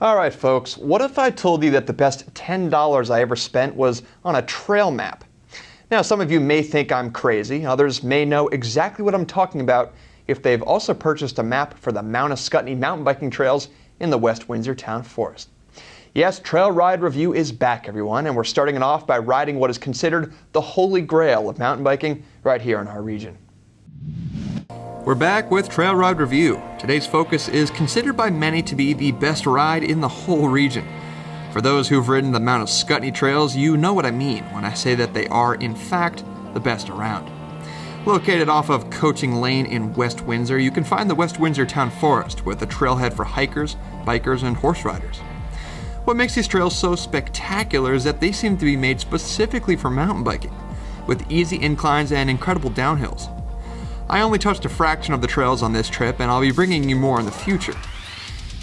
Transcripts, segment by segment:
All right, folks, what if I told you that the best $10 I ever spent was on a trail map? Now, some of you may think I'm crazy. Others may know exactly what I'm talking about if they've also purchased a map for the Mount Ascutney mountain biking trails in the West Windsor Town Forest. Yes, Trail Ride Review is back, everyone, and we're starting it off by riding what is considered the holy grail of mountain biking right here in our region. We're back with Trail Ride Review. Today's focus is considered by many to be the best ride in the whole region. For those who've ridden the Mount Ascutney trails, you know what I mean when I say that they are, in fact, the best around. Located off of Coaching Lane in West Windsor, you can find the West Windsor Town Forest with a trailhead for hikers, bikers, and horse riders. What makes these trails so spectacular is that they seem to be made specifically for mountain biking, with easy inclines and incredible downhills. I only touched a fraction of the trails on this trip, and I'll be bringing you more in the future.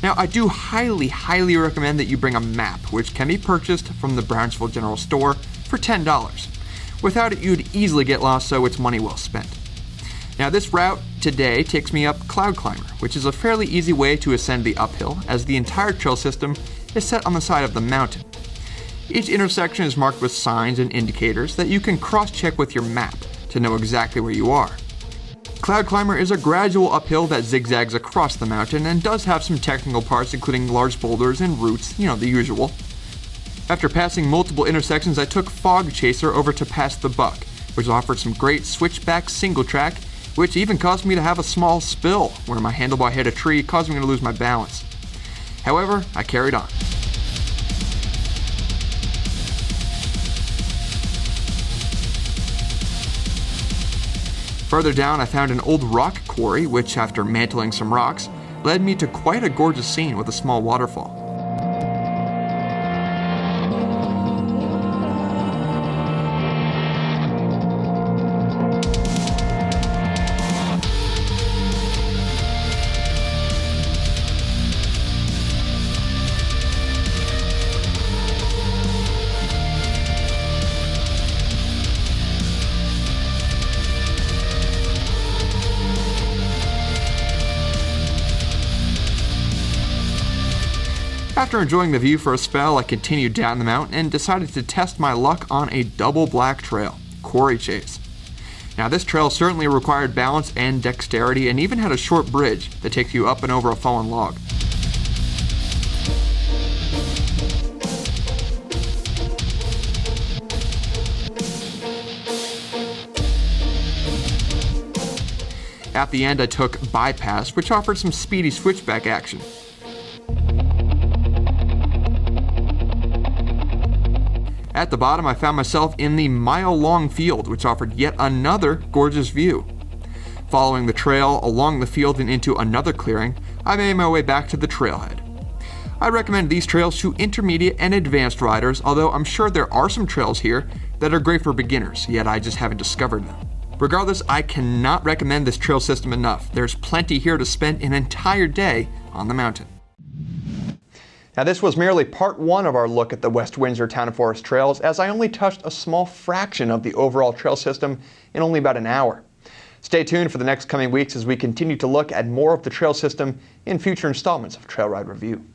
Now, I do highly recommend that you bring a map, which can be purchased from the Brownsville General Store for $10. Without it, you'd easily get lost, so it's money well spent. Now, this route today takes me up Cloud Climber, which is a fairly easy way to ascend the uphill, as the entire trail system is set on the side of the mountain. Each intersection is marked with signs and indicators that you can cross-check with your map to know exactly where you are. Cloud Climber is a gradual uphill that zigzags across the mountain and does have some technical parts, including large boulders and roots, the usual. After passing multiple intersections, I took Fog Chaser over to pass the Buck, which offered some great switchback single track, which even caused me to have a small spill where my handlebar hit a tree, causing me to lose my balance. However, I carried on. Further down, I found an old rock quarry, which, after mantling some rocks, led me to quite a gorgeous scene with a small waterfall. After enjoying the view for a spell, I continued down the mountain and decided to test my luck on a double black trail, Quarry Chase. Now, this trail certainly required balance and dexterity, and even had a short bridge that takes you up and over a fallen log. At the end, I took Bypass, which offered some speedy switchback action. At the bottom, I found myself in the mile-long field, which offered yet another gorgeous view. Following the trail along the field and into another clearing, I made my way back to the trailhead. I recommend these trails to intermediate and advanced riders, although I'm sure there are some trails here that are great for beginners, yet I just haven't discovered them. Regardless, I cannot recommend this trail system enough. There's plenty here to spend an entire day on the mountain. Now, this was merely part one of our look at the West Windsor Town and Forest trails, as I only touched a small fraction of the overall trail system in only about an hour. Stay tuned for the next coming weeks as we continue to look at more of the trail system in future installments of Trail Ride Review.